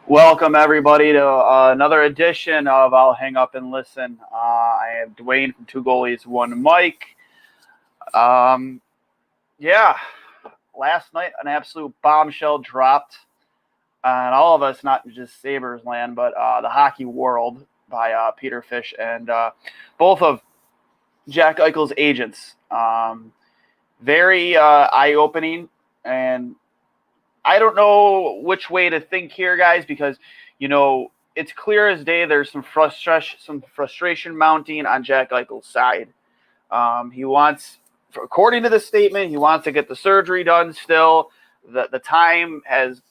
Welcome, everybody, to another edition of I'll Hang Up and Listen. I am Duane from Two Goalies, One Mike. Um, yeah, last night an absolute bombshell dropped on all of us, not just Sabres land, but the hockey world by Peter Fish and both of Jack Eichel's agents. Very eye-opening, and I don't know which way to think here, guys, because it's clear as day. There's some frustration mounting on Jack Eichel's side. He wants, according to the statement, he wants to get the surgery done. Still, the time has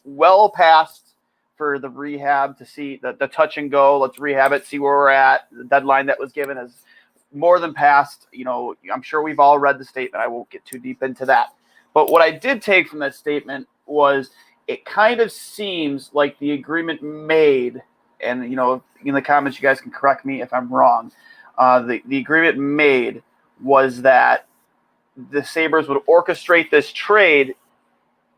well passed for the rehab to see the touch and go. Let's rehab it, see where we're at. The deadline that was given has more than passed. I'm sure we've all read the statement. I won't get too deep into that. But what I did take from that statement was it kind of seems like the agreement made, and in the comments you guys can correct me if I'm wrong. The agreement made was that the Sabres would orchestrate this trade,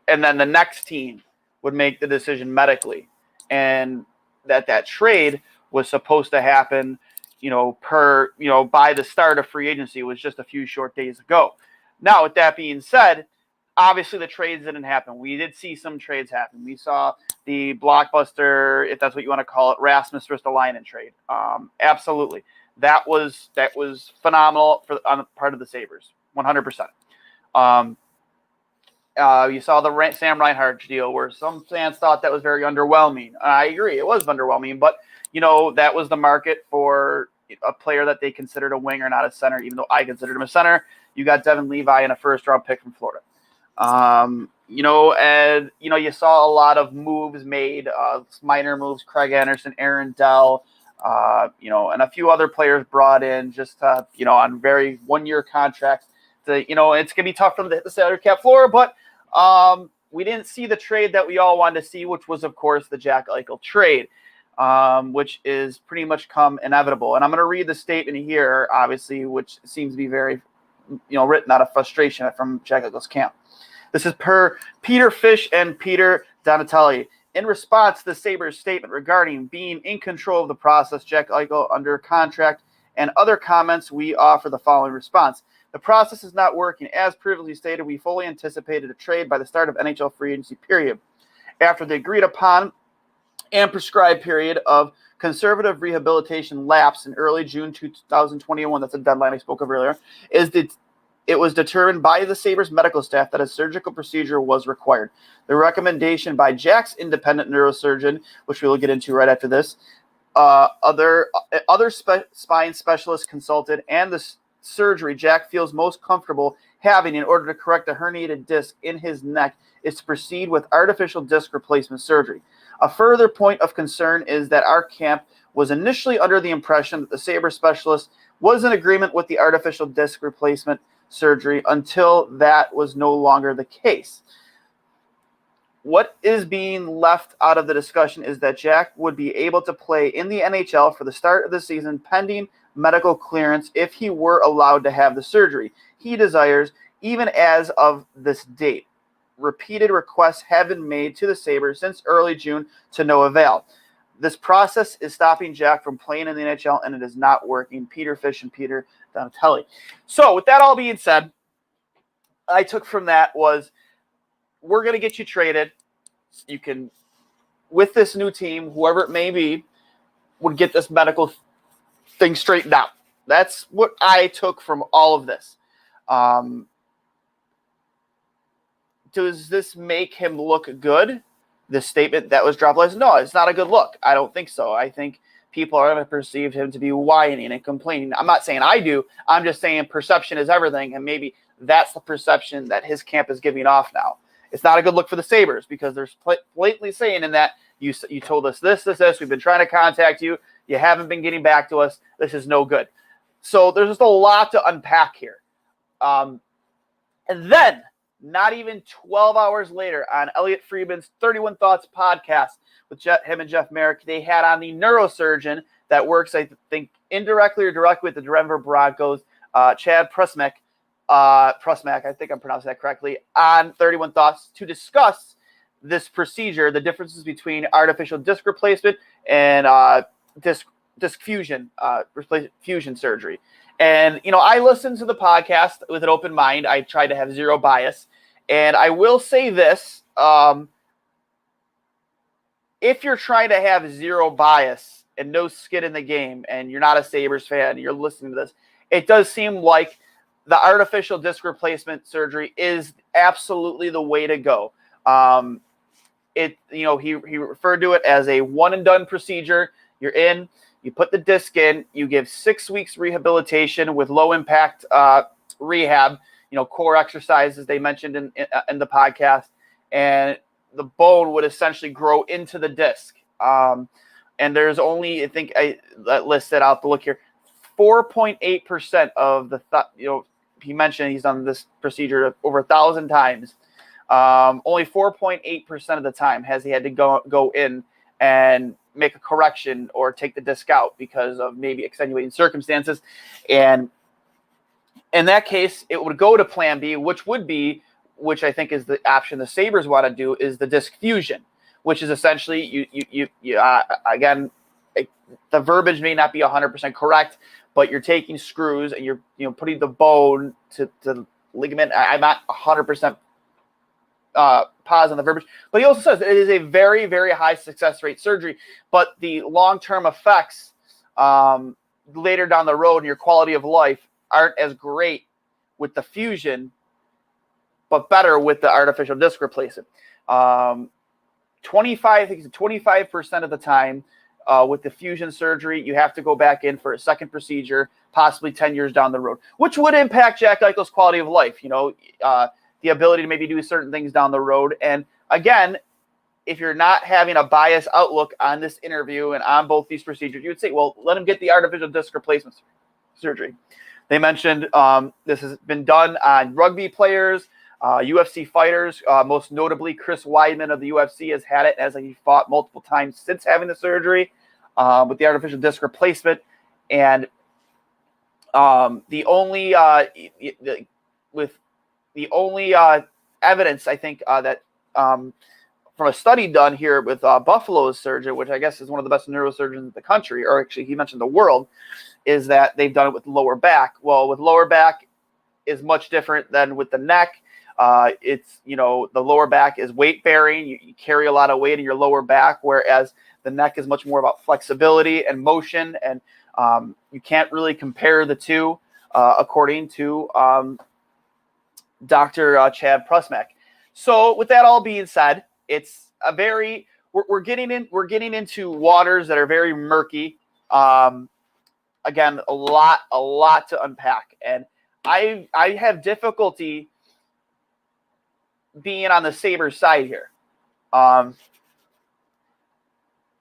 and then the next team would make the decision medically, and that trade was supposed to happen, by the start of free agency. It was just a few short days ago. Now, with that being said, obviously the trades didn't happen. We did see some trades happen. We saw the blockbuster, if that's what you want to call it, Rasmus Ristolainen trade. Absolutely. That was phenomenal on the part of the Sabres, 100%. You saw the Sam Reinhart deal where some fans thought that was very underwhelming. I agree, it was underwhelming, but that was the market for a player that they considered a winger, not a center, even though I considered him a center. You got Devin Levi and a first-round pick from Florida. You saw a lot of moves made, minor moves, Craig Anderson, Aaron Dell, and a few other players brought in just, on very one-year contracts. It's going to be tough for them to hit the salary cap floor, but we didn't see the trade that we all wanted to see, which was, of course, the Jack Eichel trade, which is pretty much come inevitable. And I'm going to read the statement here, obviously, which seems to be very, written out of frustration from Jack Eichel's camp. This is per Peter Fish and Peter Donatelli. In response to the Sabres statement regarding being in control of the process, Jack Eichel under contract, and other comments, we offer the following response. The process is not working. As previously stated, we fully anticipated a trade by the start of NHL free agency period. After the agreed upon and prescribed period of conservative rehabilitation lapse in early June 2021, that's the deadline I spoke of earlier, it was determined by the Sabres medical staff that a surgical procedure was required. The recommendation by Jack's independent neurosurgeon, which we will get into right after this, other spine specialists consulted, and the surgery Jack feels most comfortable having in order to correct a herniated disc in his neck is to proceed with artificial disc replacement surgery. A further point of concern is that our camp was initially under the impression that the Sabres specialist was in agreement with the artificial disc replacement surgery until that was no longer the case. What is being left out of the discussion is that Jack would be able to play in the NHL for the start of the season pending medical clearance if he were allowed to have the surgery he desires, even as of this date. Repeated requests have been made to the Sabres since early June to no avail. This process is stopping Jack from playing in the NHL, and it is not working. Peter Fish and Peter Donatelli. So with that all being said, I took from that was we're going to get you traded. You can, with this new team, whoever it may be, would get this medical thing straightened out. That's what I took from all of this. Does this make him look good? This statement that was dropped last, no, it's not a good look. I don't think so. I think people are going to perceive him to be whining and complaining. I'm not saying I do. I'm just saying perception is everything, and maybe that's the perception that his camp is giving off now. It's not a good look for the Sabres because they're blatantly saying in that you told us this. We've been trying to contact you. You haven't been getting back to us. This is no good. So there's just a lot to unpack here. And then, not even 12 hours later, on Elliotte Friedman's 31 Thoughts podcast with him and Jeff Merrick, they had on the neurosurgeon that works, I think, indirectly or directly with the Denver Broncos, Chad Prusmack, I think I'm pronouncing that correctly, on 31 Thoughts to discuss this procedure, the differences between artificial disc replacement and disc fusion, fusion surgery. And, I listened to the podcast with an open mind. I tried to have zero bias. And I will say this, if you're trying to have zero bias and no skin in the game, and you're not a Sabres fan, and you're listening to this, it does seem like the artificial disc replacement surgery is absolutely the way to go. He referred to it as a one and done procedure. You're in, you put the disc in, you give 6 weeks rehabilitation with low impact rehab, core exercises they mentioned in the podcast, and the bone would essentially grow into the disc. And there's only, I think I listed out the look here, 4.8% of the, he mentioned he's done this procedure over 1,000 times. Only 4.8% of the time has he had to go in and make a correction or take the disc out because of maybe extenuating circumstances. And in that case, it would go to plan B, which I think is the option the Sabres want to do, is the disc fusion, which is essentially again, the verbiage may not be 100% correct, but you're taking screws and you're putting the bone to ligament. I'm not 100% pause on the verbiage, but he also says it is a very, very high success rate surgery, but the long-term effects later down the road and your quality of life aren't as great with the fusion, but better with the artificial disc replacement. 25% of the time with the fusion surgery, you have to go back in for a second procedure, possibly 10 years down the road, which would impact Jack Eichel's quality of life, the ability to maybe do certain things down the road. And again, if you're not having a biased outlook on this interview and on both these procedures, you would say, well, let him get the artificial disc replacement surgery. They mentioned this has been done on rugby players, UFC fighters, most notably Chris Weidman of the UFC has had it, as he fought multiple times since having the surgery with the artificial disc replacement. And the only evidence, I think, that from a study done here with Buffalo's surgeon, which I guess is one of the best neurosurgeons in the country, or actually he mentioned the world, is that they've done it with lower back. Well, with lower back is much different than with the neck. It's, the lower back is weight bearing. You carry a lot of weight in your lower back, whereas the neck is much more about flexibility and motion. And you can't really compare the two, according to Dr. Chad Prusmack. So with that all being said, it's a very, we're getting into waters that are very murky. Again, a lot to unpack. And I have difficulty being on the Sabres side here.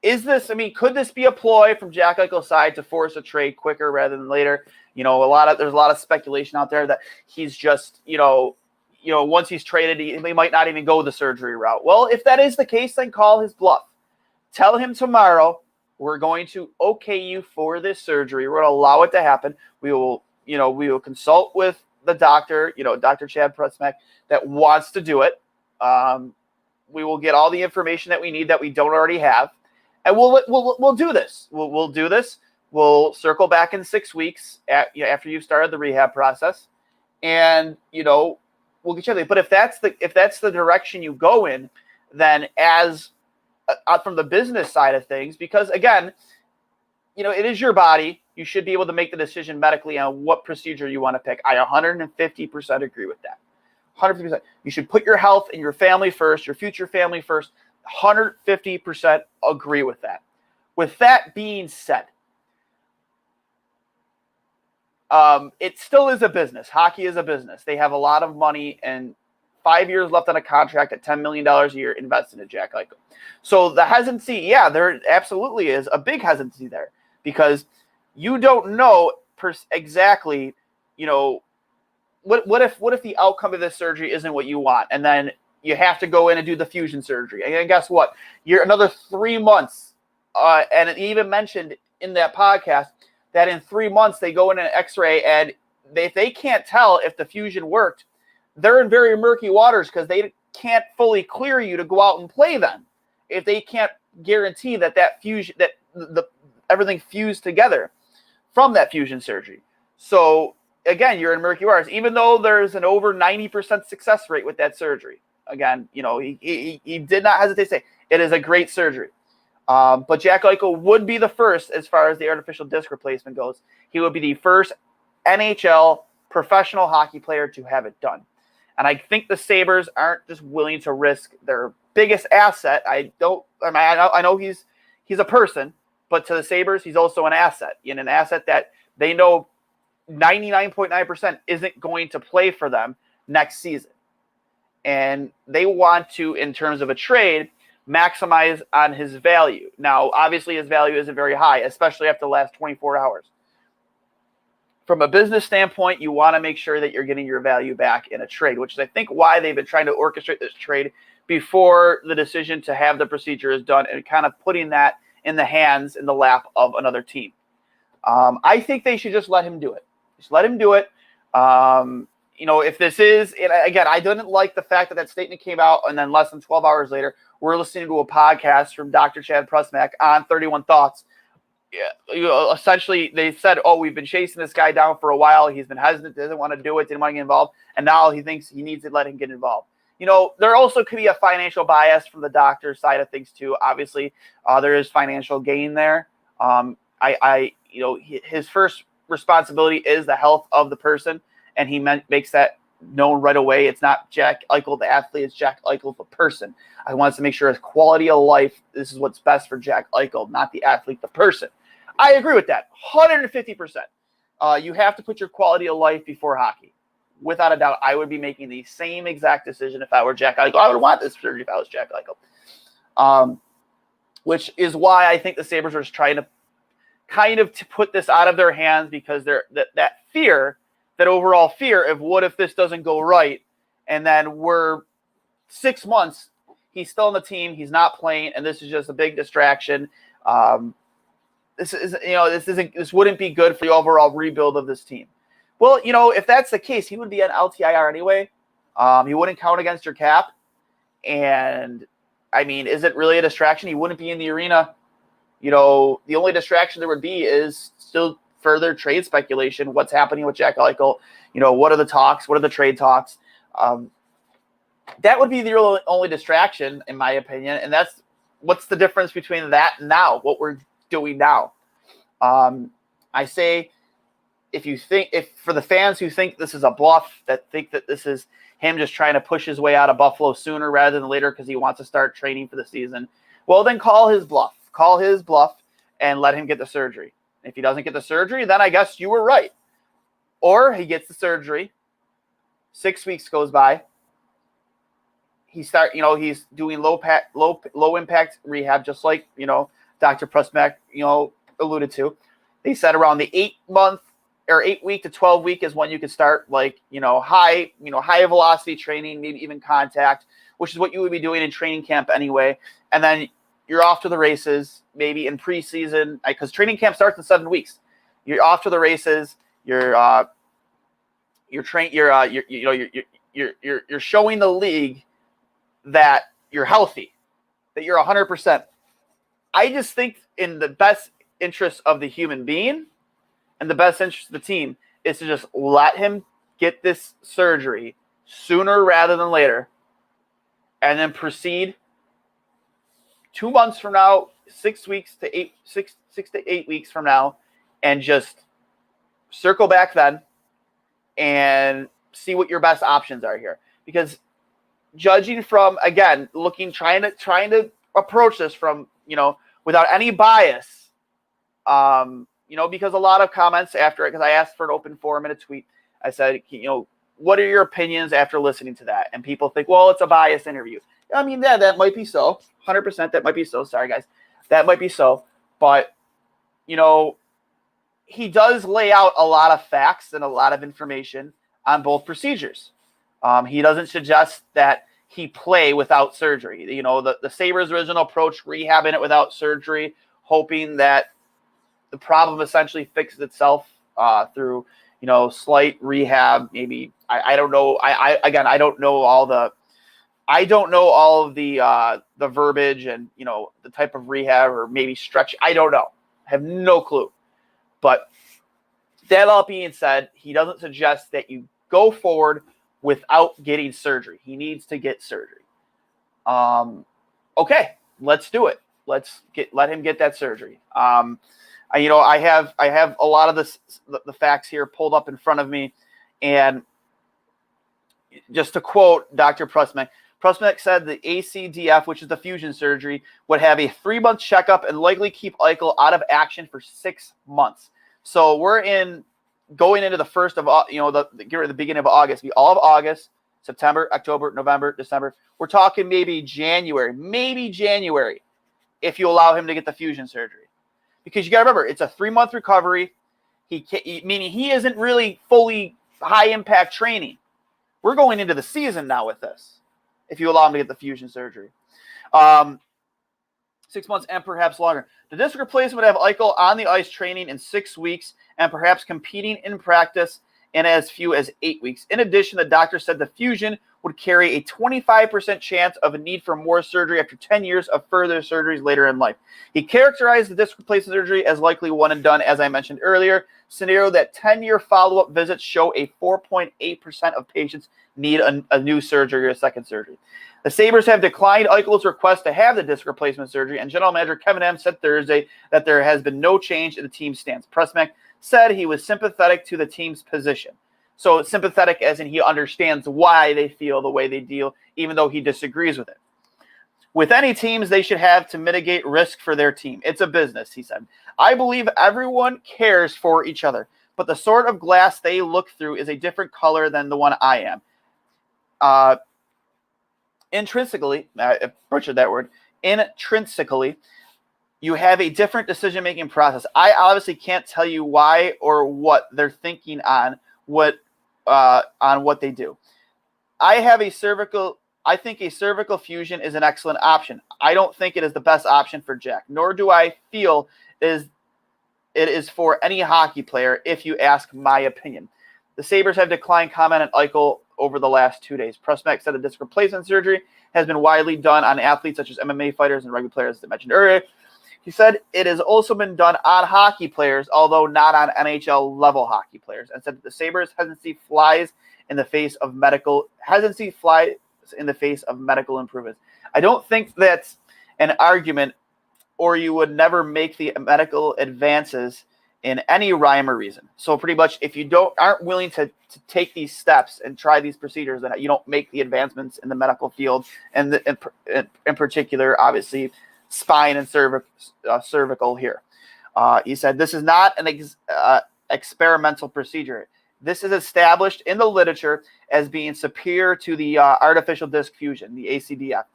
Could this be a ploy from Jack Eichel's side to force a trade quicker rather than later? There's a lot of speculation out there that he's just, once he's traded, he might not even go the surgery route. Well, if that is the case, then call his bluff. Tell him tomorrow, we're going to okay you for this surgery. We're going to allow it to happen. We will consult with the doctor, Dr. Chad Prusmack, that wants to do it. We will get all the information that we need that we don't already have, and we'll do this. We'll do this. We'll circle back in 6 weeks after you've started the rehab process, and we'll get you there. But if that's the direction you go in, then as from the business side of things, because again, it is your body. You should be able to make the decision medically on what procedure you want to pick. I 150% agree with that. 150%. You should put your health and your family first, your future family first. 150% agree with that. With that being said, it still is a business. Hockey is a business. They have a lot of money and 5 years left on a contract at $10 million a year invested in Jack Eichel. So the hesitancy, there absolutely is a big hesitancy there, because you don't know exactly, what if the outcome of this surgery isn't what you want, and then you have to go in and do the fusion surgery, and then guess what? You're another 3 months, and it even mentioned in that podcast that in 3 months they go in an X-ray, and if they can't tell if the fusion worked, they're in very murky waters, because can't fully clear you to go out and play them if they can't guarantee that fusion, that everything fused together from that fusion surgery. So again, you're in murky waters, even though there's an over 90% success rate with that surgery. Again, he did not hesitate to say it is a great surgery. But Jack Eichel would be the first as far as the artificial disc replacement goes. He would be the first NHL professional hockey player to have it done. And I think the Sabres aren't just willing to risk their biggest asset. I know he's a person, but to the Sabres, he's also an asset. And an asset that they know 99.9% isn't going to play for them next season. And they want to, in terms of a trade, maximize on his value. Now, obviously, his value isn't very high, especially after the last 24 hours. From a business standpoint, you want to make sure that you're getting your value back in a trade, which is, I think, why they've been trying to orchestrate this trade before the decision to have the procedure is done and kind of putting that in the lap of another team. I think they should just let him do it. Just let him do it. If this is, and again, I didn't like the fact that statement came out and then less than 12 hours later, we're listening to a podcast from Dr. Chad Prusmack on 31 Thoughts. Essentially, they said, we've been chasing this guy down for a while. He's been hesitant, doesn't want to do it, didn't want to get involved. And now he thinks he needs to let him get involved. There also could be a financial bias from the doctor's side of things too. Obviously, there is financial gain there. His first responsibility is the health of the person, and he makes that known right away. It's not Jack Eichel, the athlete. It's Jack Eichel, the person. I want to make sure his quality of life, this is what's best for Jack Eichel, not the athlete, the person. I agree with that, 150%. You have to put your quality of life before hockey. Without a doubt, I would be making the same exact decision if I were Jack Eichel. I would want this surgery if I was Jack Eichel. Which is why I think the Sabres are just trying to kind of to put this out of their hands, because that fear, that overall fear of what if this doesn't go right, and then we're 6 months, he's still on the team, he's not playing, and this is just a big distraction. This wouldn't be good for the overall rebuild of this team. Well, if that's the case, he would be an LTIR anyway. He wouldn't count against your cap. And, is it really a distraction? He wouldn't be in the arena. The only distraction there would be is still further trade speculation. What's happening with Jack Eichel? What are the talks? What are the trade talks? That would be the only distraction, in my opinion. And what's the difference between that and now, what we're doing now. I say, if for the fans who think this is a bluff, that think that this is him just trying to push his way out of Buffalo sooner rather than later because he wants to start training for the season, well, then call his bluff and let him get the surgery. If he doesn't get the surgery, then I guess you were right. Or he gets the surgery, 6 weeks goes by, he's doing low impact rehab, just like, Dr. Prusmack, alluded to. They said around the 8 week to 12 week is when you could start high velocity training, maybe even contact, which is what you would be doing in training camp anyway. And then you're off to the races, maybe in preseason, because training camp starts in 7 weeks. You're off to the races. You're showing the league that you're healthy, that you're 100%. I just think in the best interest of the human being and the best interest of the team is to just let him get this surgery sooner rather than later, and then proceed 2 months from now, 6 to 8 weeks from now, and just circle back then and see what your best options are here. Because judging from, again, trying to approach this from, without any bias, because a lot of comments after it, because I asked for an open forum in a tweet, I said, what are your opinions after listening to that? And people think, well, it's a biased interview. Yeah, that might be so. 100% that might be so. Sorry, guys. That might be so. But, he does lay out a lot of facts and a lot of information on both procedures. He doesn't suggest that he play without surgery. The Sabres' original approach, rehabbing it without surgery, hoping that the problem essentially fixes itself through, slight rehab. Maybe I don't know. I don't know all the I don't know all of the verbiage and, the type of rehab or maybe stretch. I don't know. I have no clue. But that all being said, he doesn't suggest that you go forward without getting surgery. He needs to get surgery. Okay, let's do it. Let him get that surgery. I have a lot of the facts here pulled up in front of me, and just to quote Dr. Prusmack said the ACDF, which is the fusion surgery, would have a 3-month checkup and likely keep Eichel out of action for 6 months. So we're going into the first of the beginning of August. All of August, September, October, November, December. We're talking maybe January, if you allow him to get the fusion surgery, because you got to remember it's a 3-month recovery. Meaning he isn't really fully high impact training. We're going into the season now with this, if you allow him to get the fusion surgery. 6 months and perhaps longer. The disc replacement would have Eichel on the ice training in 6 weeks and perhaps competing in practice in as few as 8 weeks. In addition, the doctor said the fusion would carry a 25% chance of a need for more surgery after 10 years of further surgeries later in life. He characterized the disc replacement surgery as likely one and done, as I mentioned earlier, scenario that 10-year follow-up visits show a 4.8% of patients need a new surgery or a second surgery. The Sabres have declined Eichel's request to have the disc replacement surgery, and General Manager Kevin M. said Thursday that there has been no change in the team's stance. Prusmack said he was sympathetic to the team's position. So sympathetic as in he understands why they feel the way they deal, even though he disagrees with it. With any teams, they should have to mitigate risk for their team. It's a business, he said. I believe everyone cares for each other, but the sort of glass they look through is a different color than the one I am. Intrinsically, I butchered that word, intrinsically, you have a different decision-making process. I obviously can't tell you why or what they're thinking on what they do. I think a cervical fusion is an excellent option. I don't think it is the best option for Jack, nor do I feel it is for any hockey player, if you ask my opinion. The Sabres have declined comment on Eichel over the last 2 days. Prusmack said the disc replacement surgery has been widely done on athletes such as MMA fighters and rugby players, as I mentioned earlier. He said it has also been done on hockey players, although not on NHL-level hockey players, and said that the Sabres' hesitancy flies in the face of medical improvements. I don't think that's an argument, or you would never make the medical advances in any rhyme or reason. So pretty much, if you aren't willing to take these steps and try these procedures, then you don't make the advancements in the medical field, and in particular, obviously, spine and cervical here. He said this is not an experimental procedure. This is established in the literature as being superior to the artificial disc fusion, the ACDF.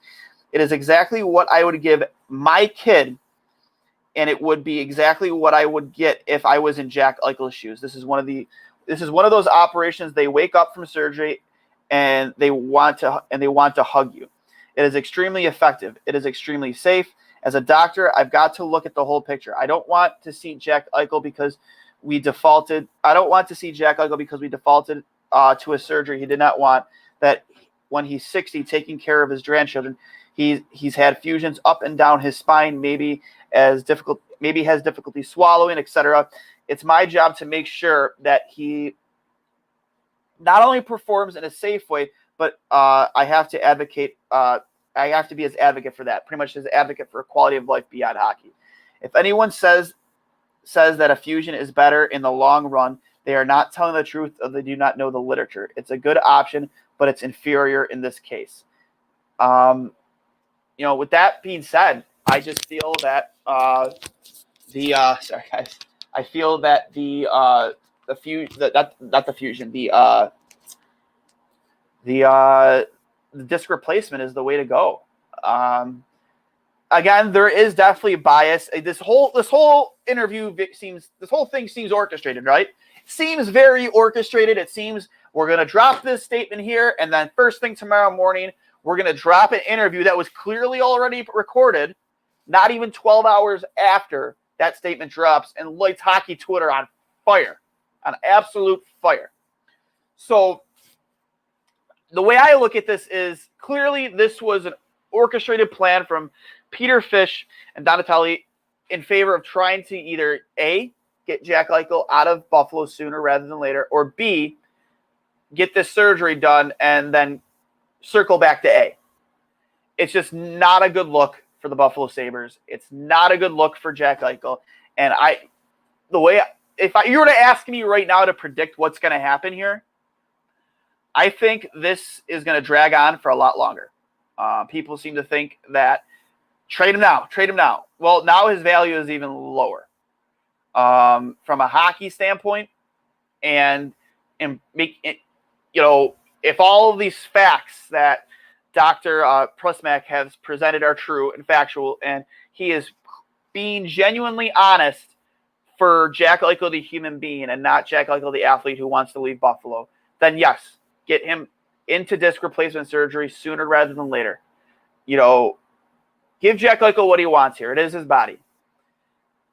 It is exactly what I would give my kid, and it would be exactly what I would get if I was in Jack Eichel's shoes. This is one of those operations. They wake up from surgery and they want to hug you. It is extremely effective. It is extremely safe. As a doctor, I've got to look at the whole picture. I don't want to see Jack Eichel because we defaulted. I don't want to see Jack Eichel because we defaulted to a surgery he did not want. That when he's 60, taking care of his grandchildren, he's had fusions up and down his spine, maybe has difficulty swallowing, etc. It's my job to make sure that he not only performs in a safe way, but I have to advocate. I have to be his advocate for that. Pretty much his advocate for a quality of life beyond hockey. If anyone says that a fusion is better in the long run, they are not telling the truth, or they do not know the literature. It's a good option, but it's inferior in this case. With that being said, I just feel that sorry guys, I feel that the disc replacement is the way to go. Again, there is definitely bias. This whole thing seems orchestrated, right? It seems very orchestrated. It seems we're going to drop this statement here, and then first thing tomorrow morning, we're going to drop an interview that was clearly already recorded, not even 12 hours after that statement drops, and lights hockey Twitter on fire, on absolute fire. So the way I look at this is clearly this was an orchestrated plan from Peter Fish and Donatelli in favor of trying to either A, get Jack Eichel out of Buffalo sooner rather than later, or B, get this surgery done and then circle back to A. It's just not a good look for the Buffalo Sabres. It's not a good look for Jack Eichel. And if you were to ask me right now to predict what's going to happen here, I think this is going to drag on for a lot longer. People seem to think that trade him now. Well, now his value is even lower from a hockey standpoint, and make it, if all of these facts that Dr. Prusmack has presented are true and factual, and he is being genuinely honest for Jack Eichel, the human being, and not Jack Eichel, the athlete who wants to leave Buffalo, then yes, get him into disc replacement surgery sooner rather than later. Give Jack Eichel what he wants here. It is his body.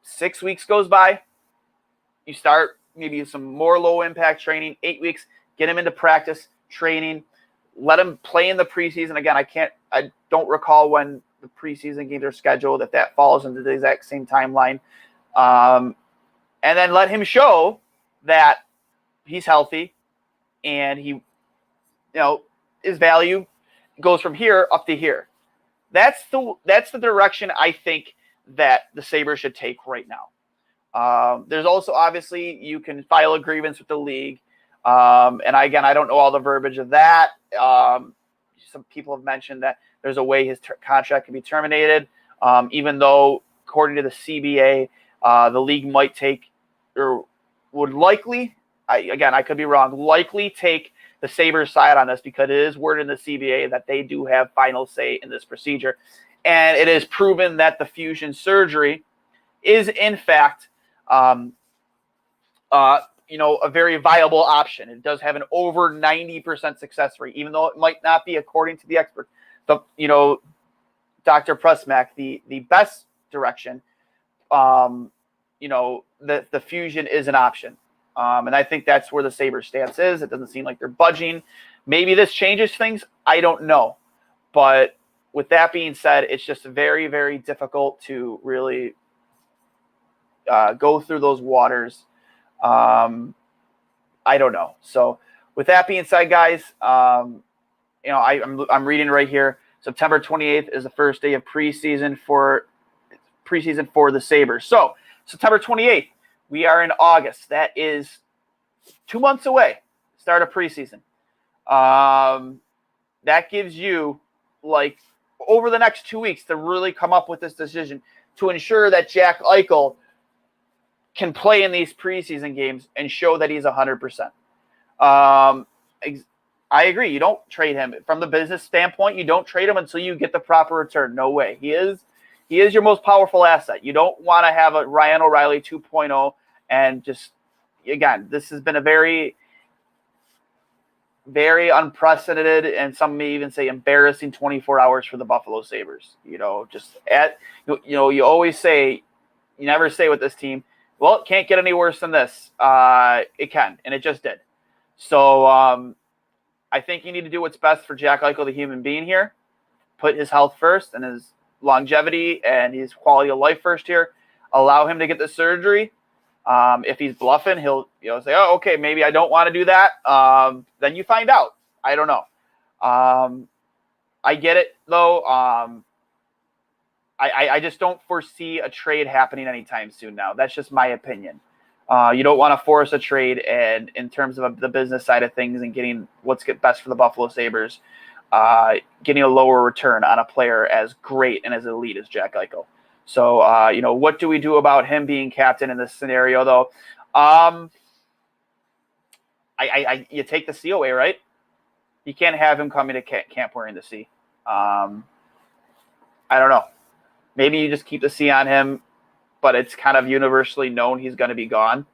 6 weeks goes by. You start maybe some more low-impact training. 8 weeks, get him into practice, training. Let him play in the preseason. Again, I don't recall when the preseason games are scheduled, if that falls into the exact same timeline. And then let him show that he's healthy and his value goes from here up to here. That's the direction I think that the Sabres should take right now. There's also, obviously, you can file a grievance with the league. And again, I don't know all the verbiage of that. Some people have mentioned that there's a way his contract can be terminated, even though, according to the CBA, the league might take, or would likely, I could be wrong, likely take the Sabres side on this, because it is worded in the CBA that they do have final say in this procedure. And it is proven that the fusion surgery is, in fact, a very viable option. It does have an over 90% success rate, even though it might not be, according to the expert, Dr. Prusmack, the best direction. The fusion is an option. And I think that's where the Sabres stance is. It doesn't seem like they're budging. Maybe this changes things. I don't know. But with that being said, it's just very, very difficult to really go through those waters. I don't know. So with that being said, guys, I'm reading right here. September 28th is the first day of preseason for the Sabres. So September 28th, we are in August. That is 2 months away. Start of preseason. That gives you over the next 2 weeks to really come up with this decision to ensure that Jack Eichel can play in these preseason games and show that he's 100%. I agree. You don't trade him from the business standpoint. You don't trade him until you get the proper return. No way. He is your most powerful asset. You don't want to have a Ryan O'Reilly 2.0 and just, again, this has been a very, very unprecedented, and some may even say embarrassing 24 hours for the Buffalo Sabres. You always say, you never say with this team, well, it can't get any worse than this. It can, and it just did. So I think you need to do what's best for Jack Eichel, the human being here. Put his health first and his longevity and his quality of life first here. Allow him to get the surgery. If he's bluffing, he'll say, oh, okay, maybe I don't want to do that. Then you find out. I don't know. I get it, though. I just don't foresee a trade happening anytime soon now. That's just my opinion. You don't want to force a trade, and in terms of the business side of things and getting what's best for the Buffalo Sabres, getting a lower return on a player as great and as elite as Jack Eichel. So, what do we do about him being captain in this scenario, though? You take the C away, right? You can't have him coming to camp wearing the C. I don't know. Maybe you just keep the C on him, but it's kind of universally known he's going to be gone.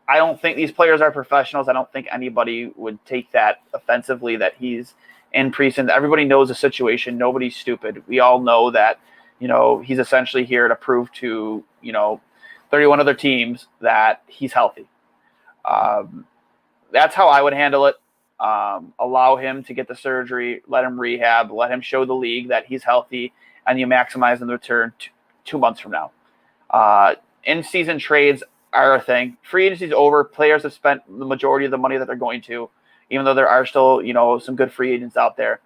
I don't think these players are professionals. I don't think anybody would take that offensively, that he's in preseason. Everybody knows the situation. Nobody's stupid. We all know that, he's essentially here to prove to, 31 other teams that he's healthy. That's how I would handle it. allow him to get the surgery, let him rehab, let him show the league that he's healthy, and you maximize the return 2 months from now. In-season trades are a thing. Free agency's over. Players have spent the majority of the money that they're going to, even though there are still, some good free agents out there.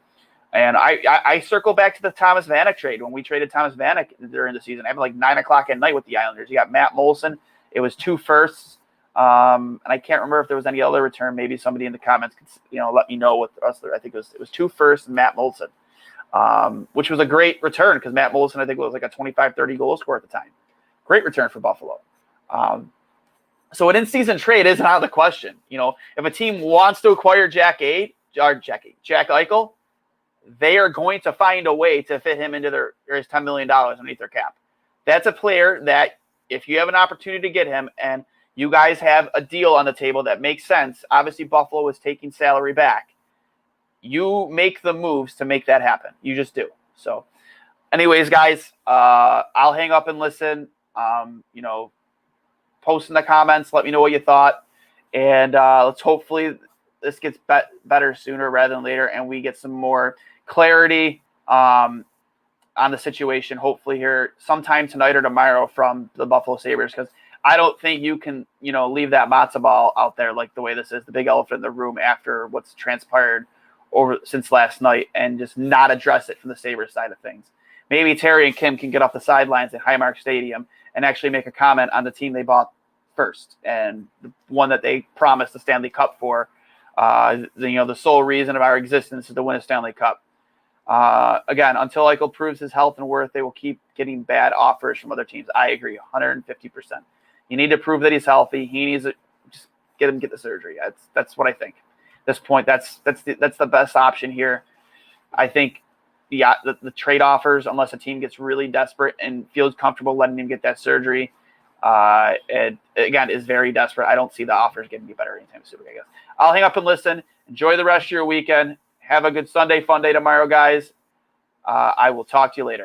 And I circle back to the Thomas Vanek trade when we traded Thomas Vanek during the season. I have like 9 o'clock at night with the Islanders. You got Matt Molson. It was 2 firsts. And I can't remember if there was any other return. Maybe somebody in the comments could, let me know what the rest of I think it was 2 firsts and Matt Molson, which was a great return because Matt Molson, I think, was like a 25-30 goal scorer at the time. Great return for Buffalo. So an in-season trade isn't out of the question. If a team wants to acquire Jack Eichel, they are going to find a way to fit him into his $10 million underneath their cap. That's a player that if you have an opportunity to get him and you guys have a deal on the table that makes sense, obviously Buffalo is taking salary back. You make the moves to make that happen. You just do. So anyways, guys, I'll hang up and listen. Post in the comments. Let me know what you thought. And let's hopefully this gets better sooner rather than later, and we get some more clarity on the situation, hopefully here sometime tonight or tomorrow from the Buffalo Sabres, because I don't think you can, leave that matzo ball out there like the way this is, the big elephant in the room after what's transpired since last night, and just not address it from the Sabres side of things. Maybe Terry and Kim can get off the sidelines at Highmark Stadium and actually make a comment on the team they bought first and the one that they promised the Stanley Cup for. The sole reason of our existence is to win a Stanley Cup. Again, until Eichel proves his health and worth, they will keep getting bad offers from other teams. I agree, 150%. You need to prove that he's healthy. He needs to just get the surgery. That's what I think. At this point, that's the best option here. I think the trade offers, unless a team gets really desperate and feels comfortable letting him get that surgery, and again, is very desperate. I don't see the offers getting any better anytime soon, I guess. I'll hang up and listen. Enjoy the rest of your weekend. Have a good Sunday, fun day tomorrow, guys. I will talk to you later.